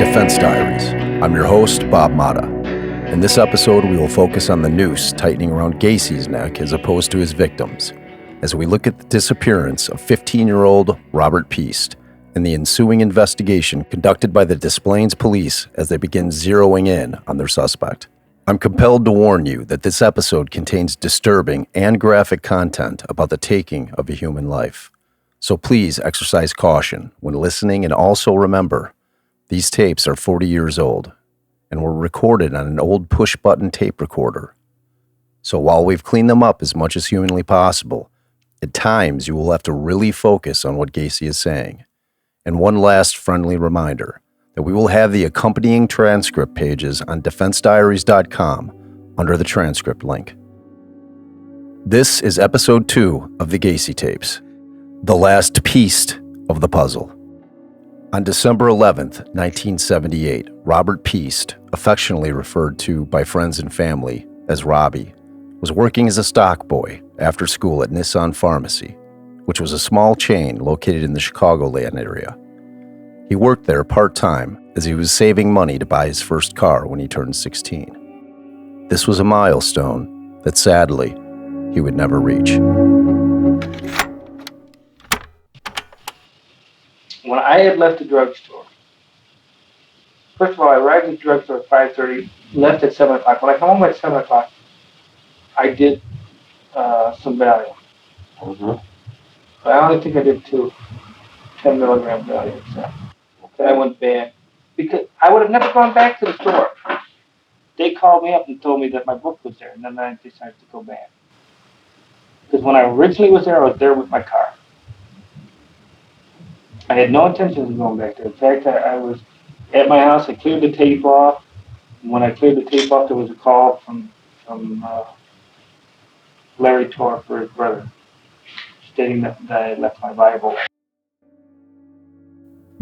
Defense Diaries. I'm your host, Bob Mata. In this episode, we will focus on the noose tightening around Gacy's neck as opposed to his victims, as we look at the disappearance of 15-year-old Robert Piest and the ensuing investigation conducted by the Des Plaines police as they begin zeroing in on their suspect. I'm compelled to warn you that this episode contains disturbing and graphic content about the taking of a human life. So please exercise caution when listening, and also remember, these tapes are 40 years old and were recorded on an old push-button tape recorder. So while we've cleaned them up as much as humanly possible, at times you will have to really focus on what Gacy is saying. And one last friendly reminder that we will have the accompanying transcript pages on defensediaries.com under the transcript link. This is Episode 2 of the Gacy tapes, the last piece of the puzzle. On December 11th, 1978, Robert Piest, affectionately referred to by friends and family as Robbie, was working as a stock boy after school at Nissan Pharmacy, which was a small chain located in the Chicagoland area. He worked there part-time as he was saving money to buy his first car when he turned 16. This was a milestone that, sadly, he would never reach. When I had left the drugstore, first of all, I arrived at the drugstore at 5:30, left at 7 o'clock. When I come home at 7 o'clock, I did some Valium. But I only think I did 10 milligram Valium. So. Then I went back, because I would have never gone back to the store. They called me up and told me that my book was there, and then I decided to go back. Because when I originally was there, I was there with my car. I had no intentions of going back there. In fact, I was at my house. I cleared the tape off. When I cleared the tape off, there was a call from Larry Torf for his brother, stating that I had left my Bible.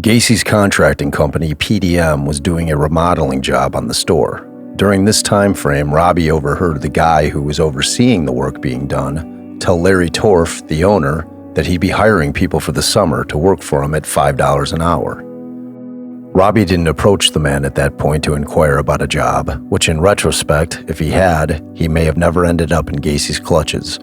Gacy's contracting company, PDM, was doing a remodeling job on the store. During this time frame, Robbie overheard the guy who was overseeing the work being done tell Larry Torf, the owner, that he'd be hiring people for the summer to work for him at $5 an hour. Robbie didn't approach the man at that point to inquire about a job, which in retrospect, if he had, he may have never ended up in Gacy's clutches.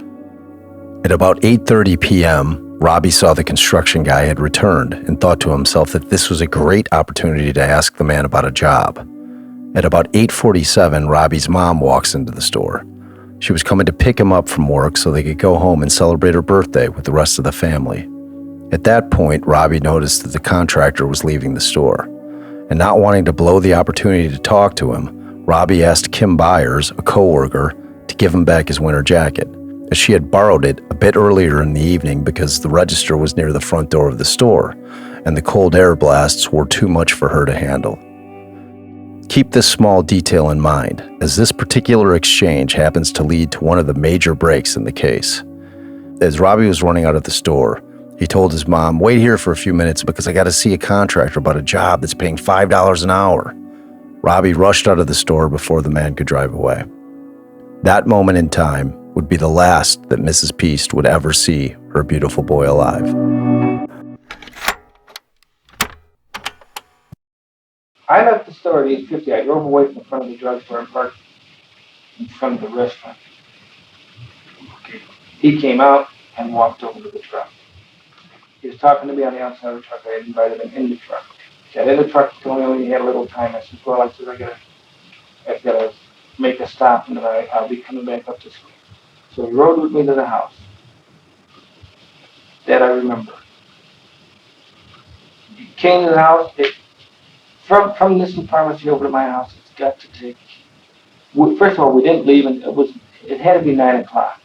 At about 8:30 p.m., Robbie saw the construction guy had returned and thought to himself that this was a great opportunity to ask the man about a job. At about 8:47, Robbie's mom walks into the store. She was coming to pick him up from work so they could go home and celebrate her birthday with the rest of the family. At that point, Robbie noticed that the contractor was leaving the store. And not wanting to blow the opportunity to talk to him, Robbie asked Kim Byers, a coworker, to give him back his winter jacket, as she had borrowed it a bit earlier in the evening because the register was near the front door of the store, and the cold air blasts were too much for her to handle. Keep this small detail in mind, as this particular exchange happens to lead to one of the major breaks in the case. As Robbie was running out of the store, he told his mom, "Wait here for a few minutes because I got to see a contractor about a job that's paying $5 an hour." Robbie rushed out of the store before the man could drive away. That moment in time would be the last that Mrs. Piest would ever see her beautiful boy alive. I left the store at 8:50. I drove away from the front of the drugstore and parked in front of the restaurant. Okay. He came out and walked over to the truck. He was talking to me on the outside of the truck. I had invited him in the truck. He got in the truck, told me only he had a little time. I said, "Well," I said, I gotta make a stop, and then I'll be coming back up this way. So he rode with me to the house. That I remember. He came to the house. From this pharmacy over to my house, it's got to take. First of all, we didn't leave, and it had to be 9 o'clock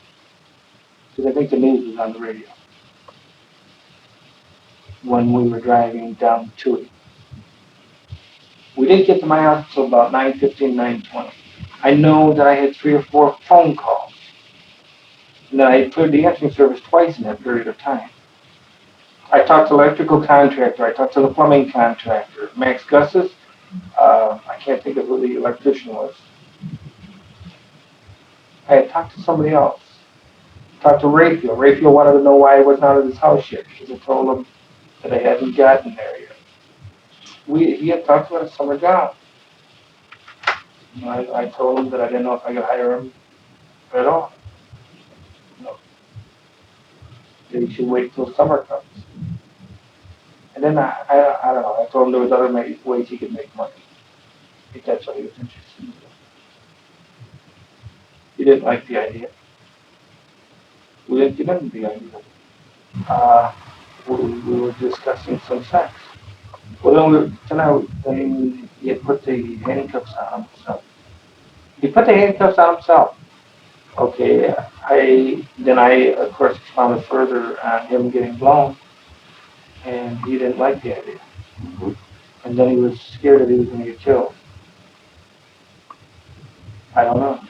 because I think the news was on the radio when we were driving down to it. We didn't get to my house until about 9:15, 9:20. I know that I had 3 or 4 phone calls, and that I had cleared the answering service twice in that period of time. I talked to the electrical contractor. I talked to the plumbing contractor, Max Gus's. I can't think of who the electrician was. I had talked to somebody else. Talked to Raphael. Raphael wanted to know why I wasn't out of his house yet, because I told him that I hadn't gotten there yet. He had talked about a summer job. I told him that I didn't know if I could hire him at all. No, that he should wait till summer comes. And then I don't know. I told him there was other ways he could make money. If that's what he was interested in. He didn't like the idea. We didn't get into the idea. Uh, we were discussing some sex. Well, then he had put the handcuffs on himself. He put the handcuffs on himself. Okay, I of course expounded further on him getting blown, and he didn't like the idea. And then he was scared that he was going to get killed. I don't know.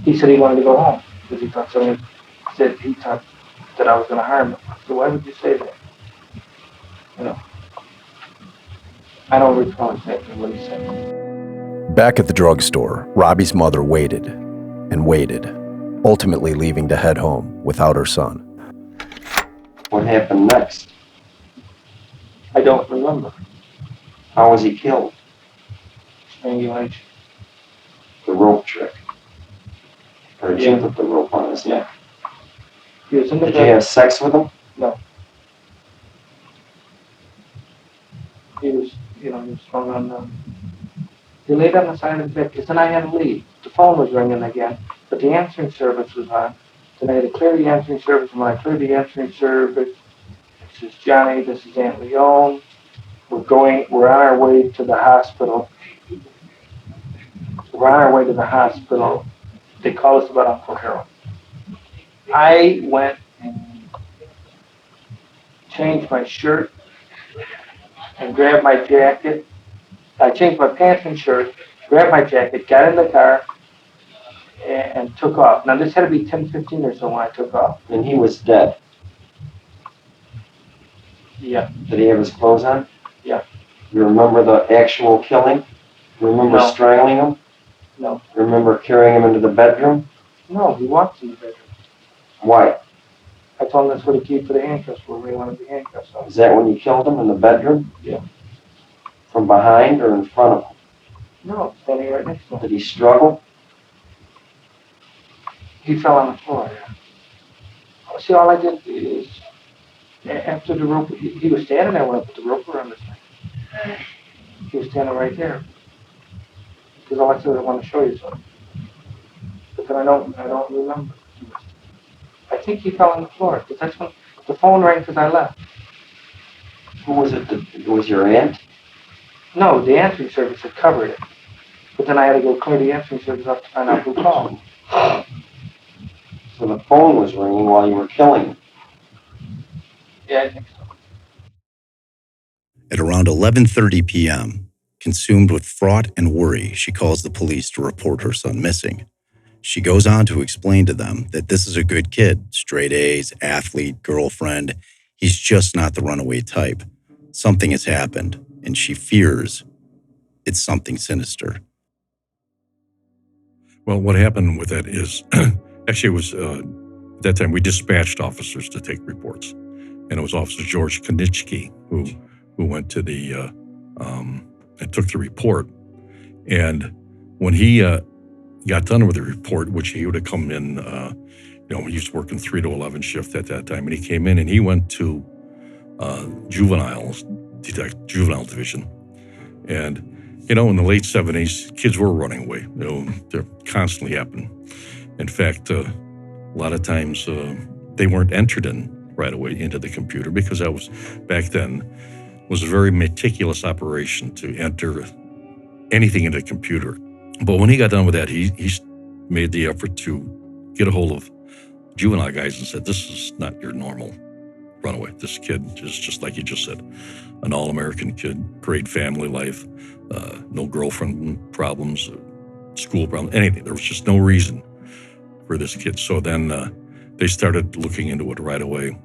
He said he wanted to go home because he thought he thought that I was going to harm him. So why would you say that? You know, I don't recall exactly what he said. Back at the drugstore, Robbie's mother waited and waited, ultimately leaving to head home without her son. What happened next? I don't remember. How was he killed? Strangulation. The rope trick. Or did you put the rope on his neck? He was in the Did bed. you have sex with him? No. He was strung on the... He laid on the side of the bed, because then I had to leave. The phone was ringing again, but the answering service was on. Then I had to clear the answering service, and when I cleared the answering service, this is Johnny, this is Aunt Leon. We're on our way to the hospital. We're on our way to the hospital. They call us about Uncle Harold. I went and changed my shirt and grabbed my jacket. I changed my pants and shirt, grabbed my jacket, got in the car, and took off. Now, this had to be 10:15 or so when I took off. And he was dead. Yeah. Did he have his clothes on? Yeah. You remember the actual killing? You remember strangling him? No. You remember carrying him into the bedroom? No, he walked in the bedroom. Why? I told him that's where the key for the handcuffs were, where he wanted the handcuffs on. Is that when you killed him, in the bedroom? Yeah. From behind or in front of him? No, standing right next to him. Did he struggle? He fell on the floor, yeah. See, all I did is, after the rope, he was standing there when I put the rope around his neck. He was standing right there. Because all I said, I want to show you something. But then I don't remember. I think he fell on the floor, because that's when the phone rang because I left. Who was it? It was your aunt? No, the answering service had covered it. But then I had to go clear the answering service up to find out who called. So the phone was ringing while you were killing him? Yeah, I think so. At around 11:30 p.m., consumed with fraught and worry, she calls the police to report her son missing. She goes on to explain to them that this is a good kid, straight A's, athlete, girlfriend. He's just not the runaway type. Something has happened, and she fears it's something sinister. Well, what happened with that is, actually it was, at that time we dispatched officers to take reports. And it was Officer George Konitsky who went to the, and took the report. And when he got done with the report, which he would have come in, he was working 3 to 11 shift at that time. And he came in and he went to juvenile division. And in the late 70s, kids were running away. They're constantly happening. In fact, a lot of times they weren't entered in right away into the computer because that was, back then, was a very meticulous operation to enter anything into the computer. But when he got done with that, he made the effort to get a hold of juvenile guys and said, this is not your normal runaway. This kid is just like you just said, an all-American kid, great family life, no girlfriend problems, school problems, anything. There was just no reason for this kid. So then they started looking into it right away.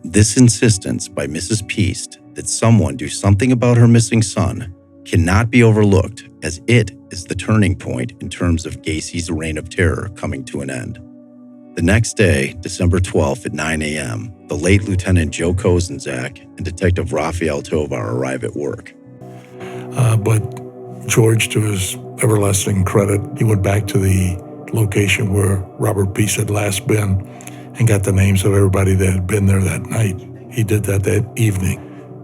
This insistence by Mrs. Piest that someone do something about her missing son cannot be overlooked, as it is the turning point in terms of Gacy's reign of terror coming to an end. The next day, December 12th at 9 a.m., the late Lieutenant Joe Kozenzak and Detective Raphael Tovar arrive at work. But George, to his everlasting credit, he went back to the location where Robert Piest had last been and got the names of everybody that had been there that night. He did that evening.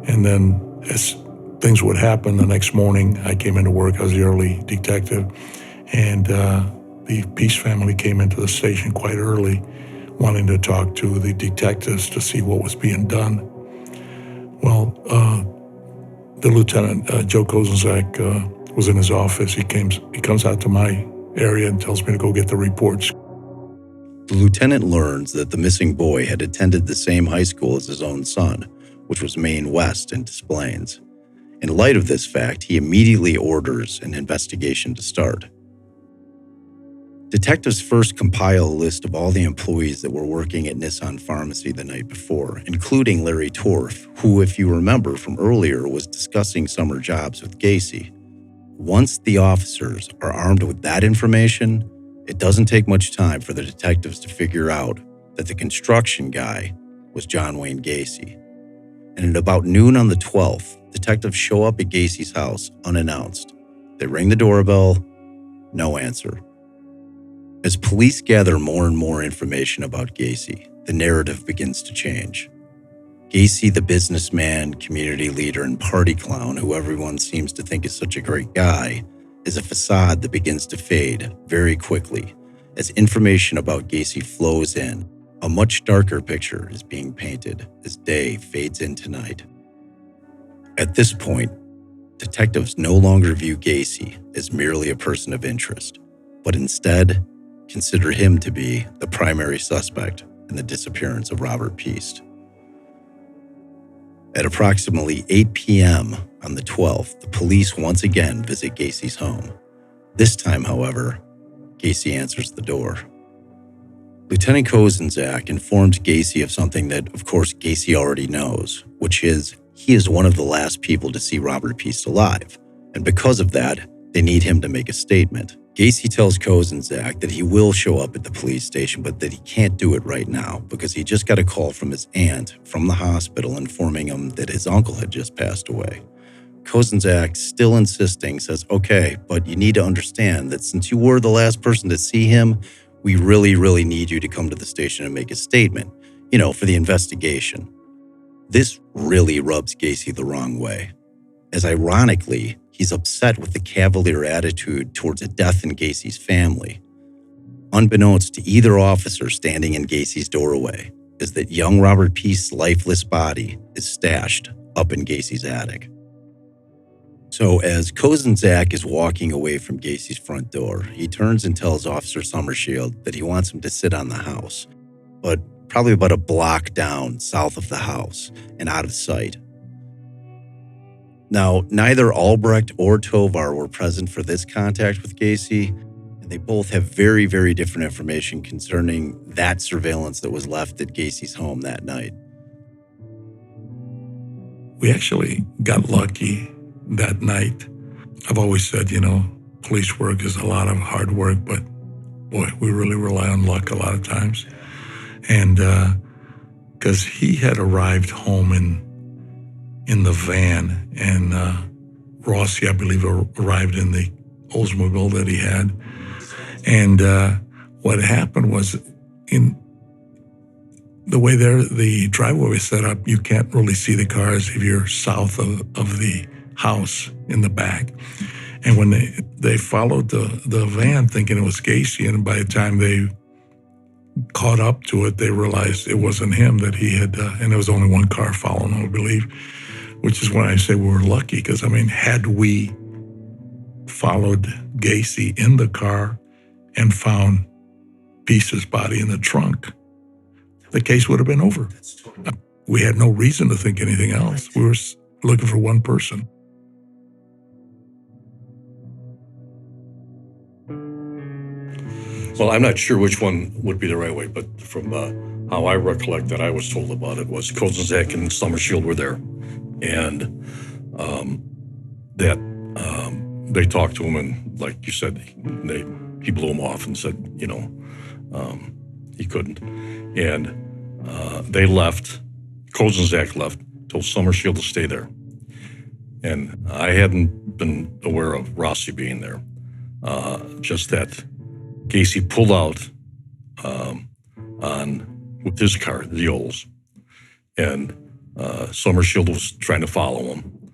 And then as things would happen, the next morning I came into work. I was the early detective. And the Piest family came into the station quite early, wanting to talk to the detectives to see what was being done. Well, the lieutenant, Joe Kozenzak, was in his office. He comes out to my area and tells me to go get the reports. The lieutenant learns that the missing boy had attended the same high school as his own son, which was Maine West in Des Plaines. In light of this fact, he immediately orders an investigation to start. Detectives first compile a list of all the employees that were working at Nissan Pharmacy the night before, including Larry Torf, who, if you remember from earlier, was discussing summer jobs with Gacy. Once the officers are armed with that information, it doesn't take much time for the detectives to figure out that the construction guy was John Wayne Gacy. And at about noon on the 12th, detectives show up at Gacy's house unannounced. They ring the doorbell, no answer. As police gather more and more information about Gacy, the narrative begins to change. Gacy, the businessman, community leader, and party clown who everyone seems to think is such a great guy, is a facade that begins to fade very quickly. As information about Gacy flows in, a much darker picture is being painted as day fades into night. At this point, detectives no longer view Gacy as merely a person of interest, but instead consider him to be the primary suspect in the disappearance of Robert Piest. At approximately 8 p.m. on the 12th, the police once again visit Gacy's home. This time, however, Gacy answers the door. Lieutenant Kozenzak informs Gacy of something that, of course, Gacy already knows, which is he is one of the last people to see Robert Piest alive, and because of that, they need him to make a statement. Gacy tells Kozenzak that he will show up at the police station, but that he can't do it right now because he just got a call from his aunt from the hospital informing him that his uncle had just passed away. Kozenzak, still insisting, says, okay, but you need to understand that since you were the last person to see him, we really, really need you to come to the station and make a statement, for the investigation. This really rubs Gacy the wrong way, as ironically, he's upset with the cavalier attitude towards a death in Gacy's family. Unbeknownst to either officer standing in Gacy's doorway is that young Robert Piest's lifeless body is stashed up in Gacy's attic. So as Kozenzak is walking away from Gacy's front door, he turns and tells Officer Summershield that he wants him to sit on the house, but probably about a block down south of the house and out of sight. Now, neither Albrecht or Tovar were present for this contact with Gacy, and they both have very, very different information concerning that surveillance that was left at Gacy's home that night. We actually got lucky that night. I've always said, police work is a lot of hard work, but boy, we really rely on luck a lot of times. And because he had arrived home in the van, and Rossi, I believe, arrived in the Oldsmobile that he had. And what happened was, in the way the driveway was set up, you can't really see the cars if you're south of the house in the back. And when they followed the van thinking it was Gacy, and by the time they caught up to it, they realized it wasn't him, that he had, and there was only one car following, I believe, which is when I say we were lucky, because, had we followed Gacy in the car and found Piest's body in the trunk, the case would have been over. We had no reason to think anything else. We were looking for one person. Well, I'm not sure which one would be the right way, but from how I recollect that I was told about it was Kozenzak and Summershield were there, and that they talked to him, and like you said, he blew him off and said, he couldn't, and they left. Kozenzak left, told Summershield to stay there, And I hadn't been aware of Rossi being there. Just that Gacy pulled out with his car, the Ols, and Summershield was trying to follow him.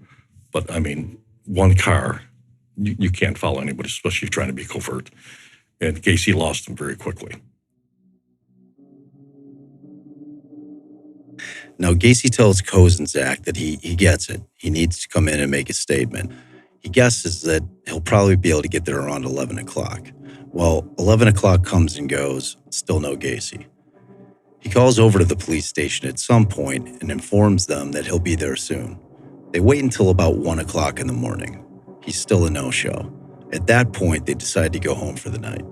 But I mean, one car, you can't follow anybody, especially if you're trying to be covert. And Gacy lost him very quickly. Now, Gacy tells Kozenzak that he gets it. He needs to come in and make a statement. He guesses that he'll probably be able to get there around 11 o'clock. Well, 11 o'clock comes and goes, still no Gacy. He calls over to the police station at some point and informs them that he'll be there soon. They wait until about 1 o'clock in the morning. He's still a no-show. At that point, they decide to go home for the night.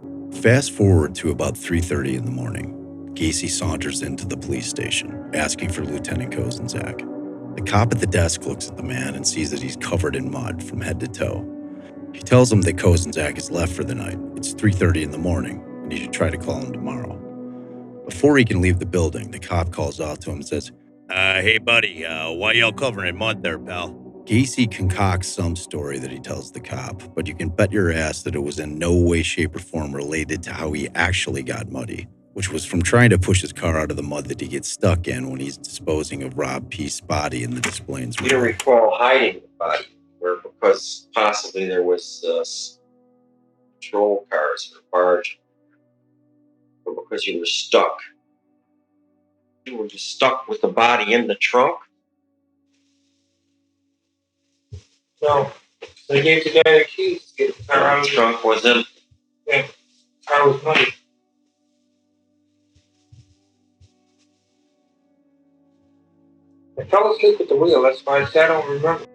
Fast forward to about 3:30 in the morning. Gacy saunters into the police station, asking for Lieutenant Kozenzak. The cop at the desk looks at the man and sees that he's covered in mud from head to toe. He tells him that Kozenzak has left for the night. It's 3:30 in the morning, and he should try to call him tomorrow. Before he can leave the building, the cop calls out to him and says, "Hey buddy, why y'all covering in mud there, pal?" Gacy concocts some story that he tells the cop, but you can bet your ass that it was in no way, shape, or form related to how he actually got muddy, which was from trying to push his car out of the mud that he gets stuck in when he's disposing of Rob Piest's body in the displays. You don't recall hiding the body, or because possibly there was patrol cars or barge, or because you were stuck. You were just stuck with the body in the trunk? No. They gave the guy the keys to get the car out of The trunk was empty. the car was muddy. I fell asleep at the wheel, that's why I said I don't remember.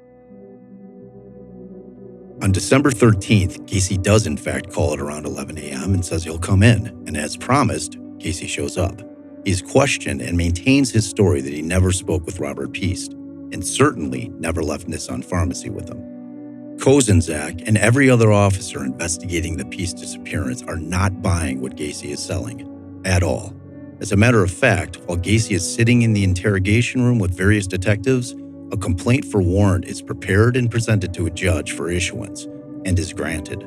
On December 13th, Gacy does in fact call it around 11 a.m. and says he'll come in, and as promised, Gacy shows up. He's questioned and maintains his story that he never spoke with Robert Piest, and certainly never left Nissan Pharmacy with him. Kozenzak and every other officer investigating the Piest disappearance are not buying what Gacy is selling, at all. As a matter of fact, while Gacy is sitting in the interrogation room with various detectives, a complaint for warrant is prepared and presented to a judge for issuance, and is granted.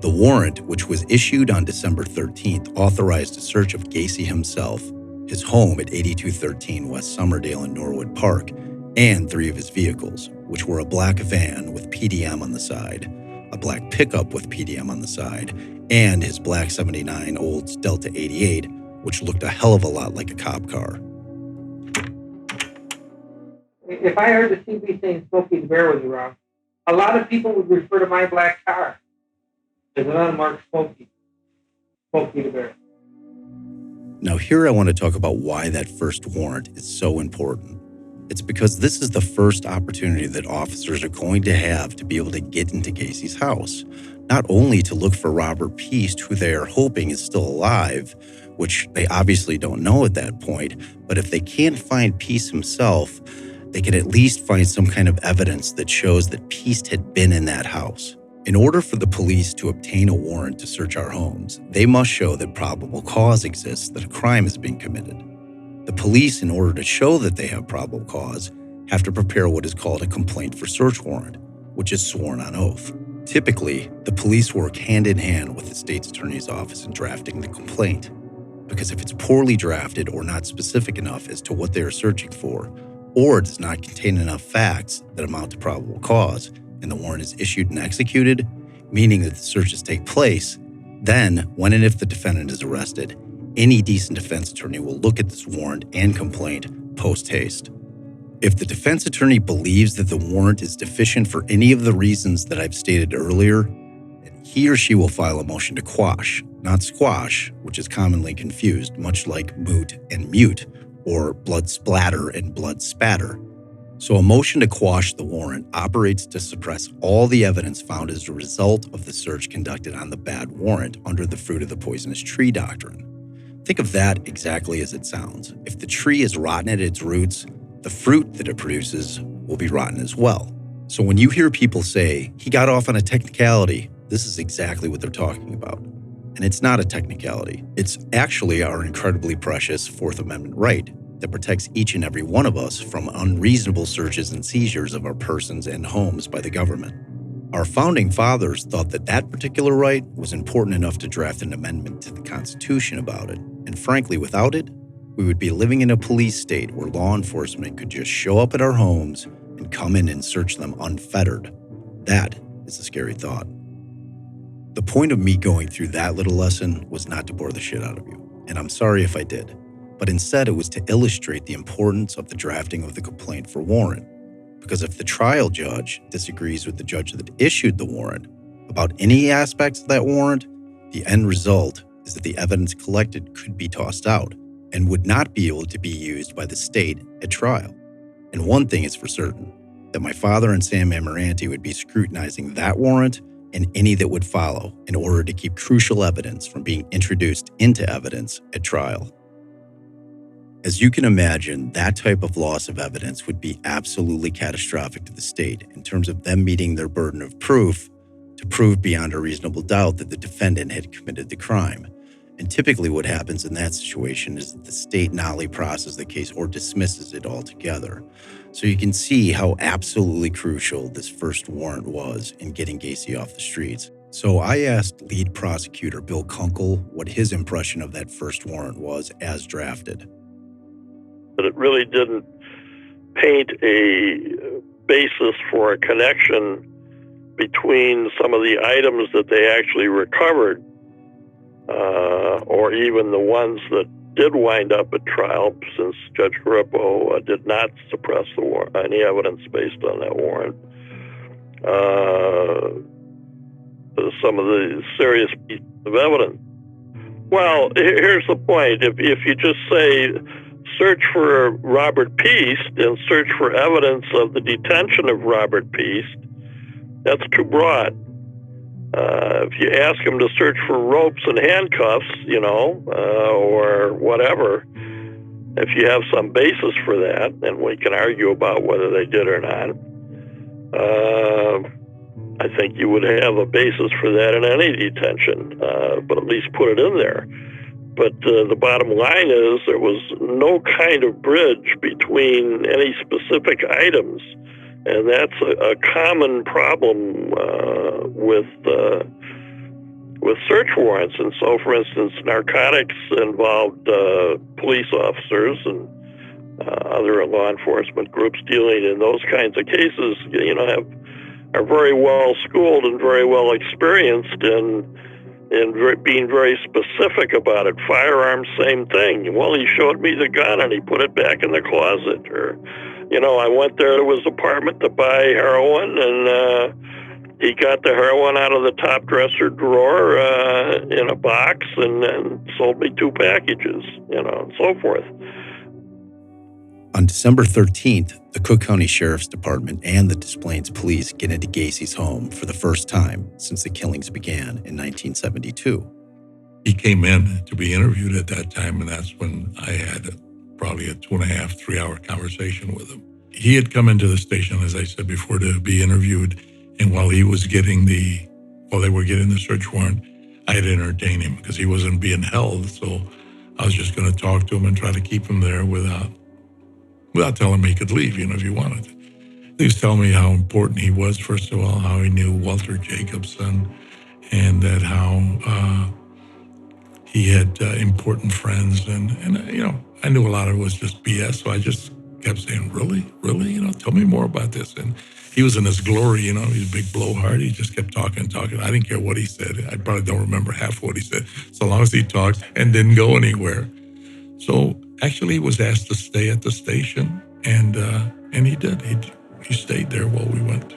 The warrant, which was issued on December 13th, authorized a search of Gacy himself, his home at 8213 West Summerdale in Norwood Park, and 3 of his vehicles, which were a black van with PDM on the side, a black pickup with PDM on the side, and his black 79 Olds Delta 88, which looked a hell of a lot like a cop car. If I heard the CB saying Smokey the Bear was around, a lot of people would refer to my black car as an unmarked Smokey the Bear. Now here I want to talk about why that first warrant is so important. It's because this is the first opportunity that officers are going to have to be able to get into Gacy's house. Not only to look for Robert Piest, who they are hoping is still alive, which they obviously don't know at that point, but if they can't find Piest himself, they can at least find some kind of evidence that shows that Piest had been in that house. In order for the police to obtain a warrant to search our homes, they must show that probable cause exists that a crime has been committed. The police, in order to show that they have probable cause, have to prepare what is called a complaint for search warrant, which is sworn on oath. Typically, the police work hand in hand with the state's attorney's office in drafting the complaint, because if it's poorly drafted or not specific enough as to what they are searching for, or does not contain enough facts that amount to probable cause, and the warrant is issued and executed, meaning that the searches take place, then, when and if the defendant is arrested, any decent defense attorney will look at this warrant and complaint post haste. If the defense attorney believes that the warrant is deficient for any of the reasons that I've stated earlier, then he or she will file a motion to quash, not squash, which is commonly confused, much like moot and mute, or blood splatter and blood spatter. So a motion to quash the warrant operates to suppress all the evidence found as a result of the search conducted on the bad warrant under the fruit of the poisonous tree doctrine. Think of that exactly as it sounds. If the tree is rotten at its roots, the fruit that it produces will be rotten as well. So when you hear people say, he got off on a technicality, this is exactly what they're talking about. And it's not a technicality. It's actually our incredibly precious Fourth Amendment right that protects each and every one of us from unreasonable searches and seizures of our persons and homes by the government. Our founding fathers thought that that particular right was important enough to draft an amendment to the Constitution about it. And frankly, without it, we would be living in a police state where law enforcement could just show up at our homes and come in and search them unfettered. That is a scary thought. The point of me going through that little lesson was not to bore the shit out of you, and I'm sorry if I did, but instead it was to illustrate the importance of the drafting of the complaint for warrant. Because if the trial judge disagrees with the judge that issued the warrant about any aspects of that warrant, the end result is that the evidence collected could be tossed out and would not be able to be used by the state at trial. And one thing is for certain, that my father and Sam Amoranti would be scrutinizing that warrant and any that would follow in order to keep crucial evidence from being introduced into evidence at trial. As you can imagine, that type of loss of evidence would be absolutely catastrophic to the state in terms of them meeting their burden of proof to prove beyond a reasonable doubt that the defendant had committed the crime. And typically what happens in that situation is that the state nolly processes the case or dismisses it altogether. So you can see how absolutely crucial this first warrant was in getting Gacy off the streets. So I asked lead prosecutor Bill Kunkel what his impression of that first warrant was as drafted. But it really didn't paint a basis for a connection between some of the items that they actually recovered, or even the ones that did wind up at trial, since Judge Garippo did not suppress the warrant, any evidence based on that warrant. Some of the serious pieces of evidence. Well, here's the point. If you just say, search for Robert Piest and search for evidence of the detention of Robert Piest, that's too broad. If you ask him to search for ropes and handcuffs, or whatever, if you have some basis for that, and we can argue about whether they did or not, I think you would have a basis for that in any detention, but at least put it in there. But the bottom line is there was no kind of bridge between any specific items, and that's a common problem with search warrants. And so, for instance, narcotics involved police officers and other law enforcement groups dealing in those kinds of cases, are very well schooled and very well experienced in being very specific about it. Firearms, same thing. Well, he showed me the gun and he put it back in the closet. Or, I went there to his apartment to buy heroin, and he got the heroin out of the top dresser drawer in a box and sold me 2 packages, and so forth. On December 13th, the Cook County Sheriff's Department and the Des Plaines Police get into Gacy's home for the first time since the killings began in 1972. He came in to be interviewed at that time, and that's when I had probably a 2.5, 3-hour conversation with him. He had come into the station, as I said before, to be interviewed, and while they were getting the search warrant, I had entertained him because he wasn't being held, so I was just going to talk to him and try to keep him there without telling him he could leave, if he wanted. He was telling me how important he was, first of all, how he knew Walter Jacobson, and that how he had important friends. And I knew a lot of it was just BS, so I just kept saying, really? Tell me more about this. And he was in his glory, he was a big blowhard. He just kept talking. I didn't care what he said. I probably don't remember half what he said, so long as he talked and didn't go anywhere. So actually, he was asked to stay at the station, and he did. He stayed there while we went.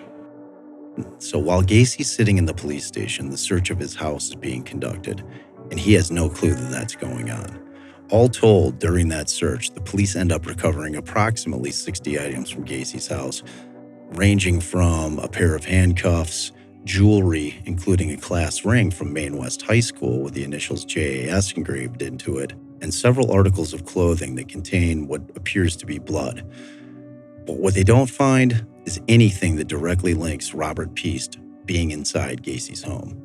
So while Gacy's sitting in the police station, the search of his house is being conducted, and he has no clue that that's going on. All told, during that search, the police end up recovering approximately 60 items from Gacy's house, ranging from a pair of handcuffs, jewelry, including a class ring from Maine West High School with the initials JAS engraved into it, and several articles of clothing that contain what appears to be blood. But what they don't find is anything that directly links Robert Piest being inside Gacy's home.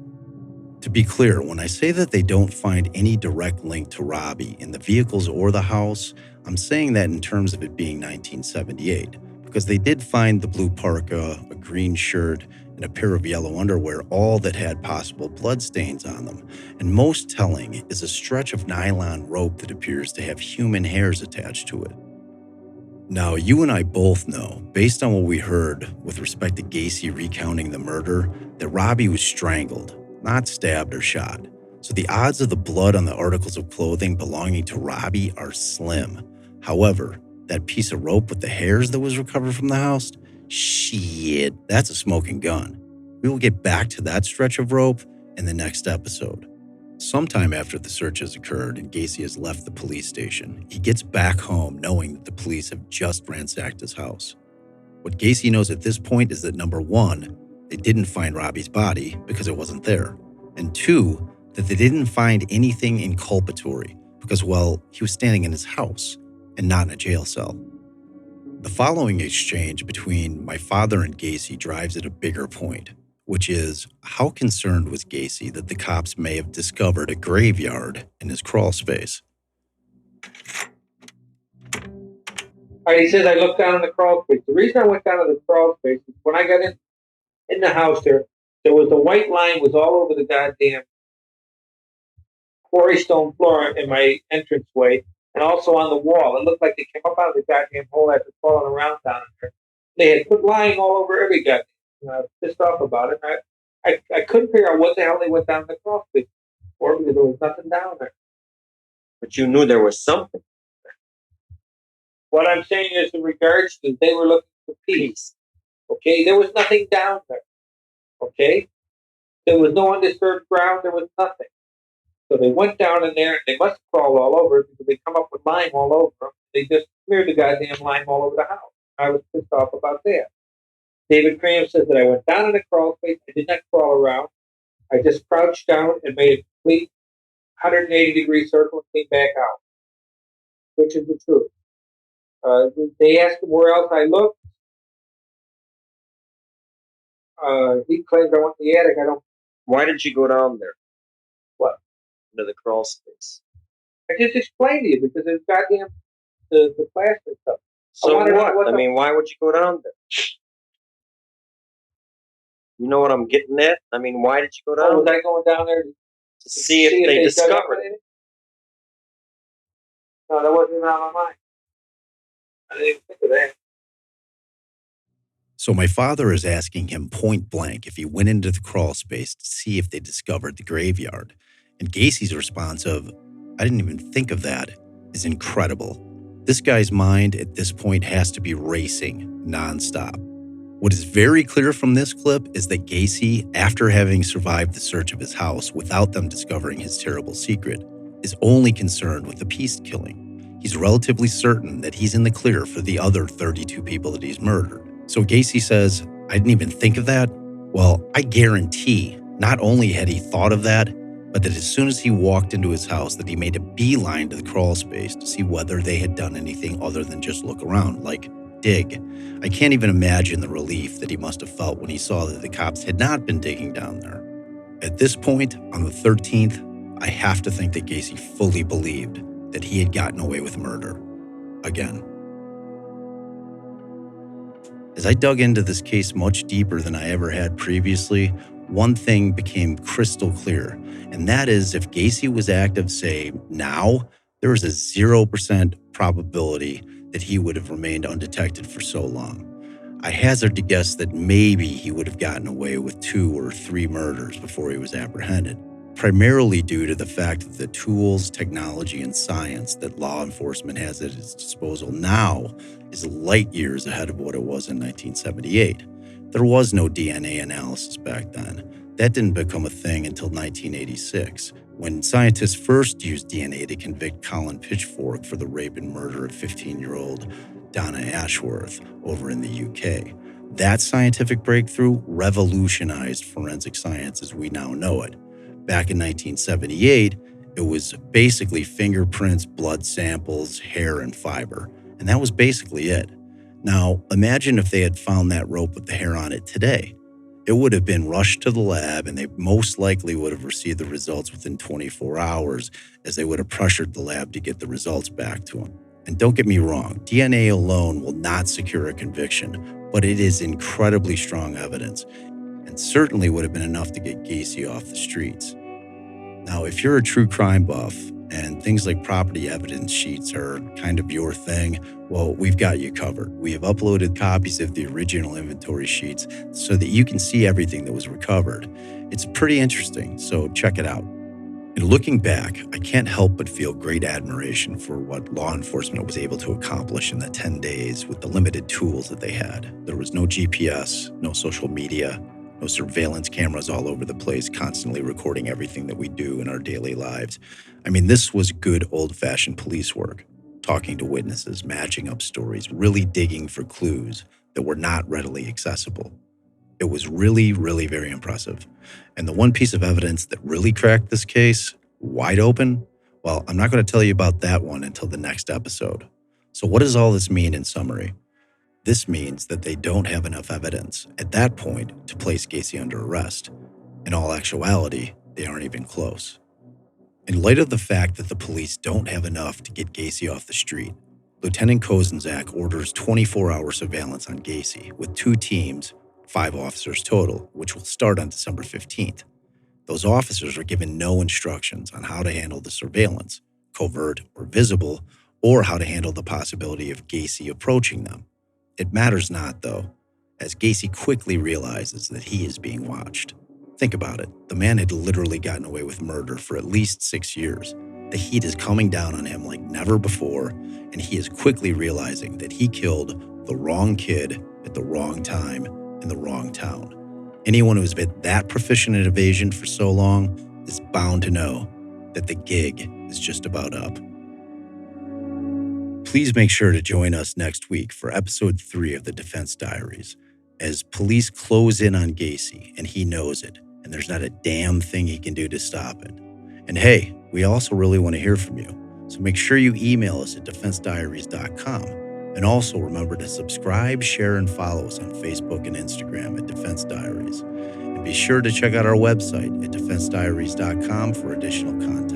To be clear, when I say that they don't find any direct link to Robbie in the vehicles or the house, I'm saying that in terms of it being 1978, because they did find the blue parka, a green shirt, and a pair of yellow underwear, all that had possible bloodstains on them. And most telling is a stretch of nylon rope that appears to have human hairs attached to it. Now, you and I both know, based on what we heard with respect to Gacy recounting the murder, that Robbie was strangled, not stabbed or shot. So the odds of the blood on the articles of clothing belonging to Robbie are slim. However, that piece of rope with the hairs that was recovered from the house, shit, that's a smoking gun. We will get back to that stretch of rope in the next episode. Sometime after the search has occurred and Gacy has left the police station, he gets back home knowing that the police have just ransacked his house. What Gacy knows at this point is that number one, they didn't find Robbie's body because it wasn't there. And two, that they didn't find anything inculpatory because, well, he was standing in his house and not in a jail cell. The following exchange between my father and Gacy drives at a bigger point, which is how concerned was Gacy that the cops may have discovered a graveyard in his crawl space. All right, he says, I looked down in the crawl space. The reason I went down to the crawl space is when I got in the house there was the white line was all over the goddamn quarry stone floor in my entranceway and also on the wall. It looked like they came up out of the goddamn hole after falling around down there. They had put lying all over every goddamn. I was pissed off about it. I couldn't figure out what the hell they went down the crawl space for because there was nothing down there. But you knew there was something. What I'm saying is in regards to they were looking for peace. Okay? There was nothing down there. Okay? There was no undisturbed ground. There was nothing. So they went down in there and they must have crawled all over it because they come up with lime all over them. They just smeared the goddamn lime all over the house. I was pissed off about that. David Graham says that I went down in the crawl space. I did not crawl around. I just crouched down and made a complete 180-degree circle and came back out, which is the truth. They asked him where else I looked. He claims I went in the attic. I don't. Why did you go down there? What? Into the crawl space. I just explained to you because it's goddamn the plastic stuff. So what? I mean, why would you go down there? You know what I'm getting at? I mean, why did you go down was there? I going down there To see if they discovered it? No, that wasn't on my mind. I didn't even think of that. So my father is asking him point blank if he went into the crawl space to see if they discovered the graveyard. And Gacy's response of, I didn't even think of that, is incredible. This guy's mind at this point has to be racing nonstop. What is very clear from this clip is that Gacy, after having survived the search of his house without them discovering his terrible secret, is only concerned with the Piest killing. He's relatively certain that he's in the clear for the other 32 people that he's murdered. So Gacy says, I didn't even think of that. Well, I guarantee not only had he thought of that, but that as soon as he walked into his house that he made a beeline to the crawl space to see whether they had done anything other than just look around, like dig. I can't even imagine the relief that he must have felt when he saw that the cops had not been digging down there. At this point, on the 13th, I have to think that Gacy fully believed that he had gotten away with murder. Again. As I dug into this case much deeper than I ever had previously, one thing became crystal clear, and that is if Gacy was active, say, now, there was a 0% probability that he would have remained undetected for so long. I hazard to guess that maybe he would have gotten away with 2 or 3 murders before he was apprehended, primarily due to the fact that the tools, technology, and science that law enforcement has at its disposal now is light years ahead of what it was in 1978. There was no DNA analysis back then. That didn't become a thing until 1986, when scientists first used DNA to convict Colin Pitchfork for the rape and murder of 15-year-old Donna Ashworth over in the UK. That scientific breakthrough revolutionized forensic science as we now know it. Back in 1978, it was basically fingerprints, blood samples, hair, and fiber. And that was basically it. Now, imagine if they had found that rope with the hair on it today. it would have been rushed to the lab, and they most likely would have received the results within 24 hours, as they would have pressured the lab to get the results back to them. And don't get me wrong, DNA alone will not secure a conviction, but it is incredibly strong evidence, and certainly would have been enough to get Gacy off the streets. Now, if you're a true crime buff and things like property evidence sheets are kind of your thing, well, we've got you covered. We have uploaded copies of the original inventory sheets so that you can see everything that was recovered. It's pretty interesting, so check it out. And looking back, I can't help but feel great admiration for what law enforcement was able to accomplish in the 10 days with the limited tools that they had. There was no GPS, no social media, no surveillance cameras all over the place, constantly recording everything that we do in our daily lives. I mean, this was good old-fashioned police work, talking to witnesses, matching up stories, really digging for clues that were not readily accessible. It was really, really very impressive. And the one piece of evidence that really cracked this case wide open, well, I'm not going to tell you about that one until the next episode. So what does all this mean in summary? This means that they don't have enough evidence at that point to place Gacy under arrest. In all actuality, they aren't even close. In light of the fact that the police don't have enough to get Gacy off the street, Lieutenant Kozenzak orders 24-hour surveillance on Gacy with 2 teams, 5 officers total, which will start on December 15th. Those officers are given no instructions on how to handle the surveillance, covert or visible, or how to handle the possibility of Gacy approaching them. It matters not, though, as Gacy quickly realizes that he is being watched. Think about it. The man had literally gotten away with murder for at least 6 years. The heat is coming down on him like never before, and he is quickly realizing that he killed the wrong kid at the wrong time in the wrong town. Anyone who's been that proficient in evasion for so long is bound to know that the gig is just about up. Please make sure to join us next week for episode 3 of the Defense Diaries, as police close in on Gacy and he knows it, and there's not a damn thing he can do to stop it. And hey, we also really want to hear from you, so make sure you email us at defensediaries.com, and also remember to subscribe, share, and follow us on Facebook and Instagram at Defense Diaries. And be sure to check out our website at defensediaries.com for additional content.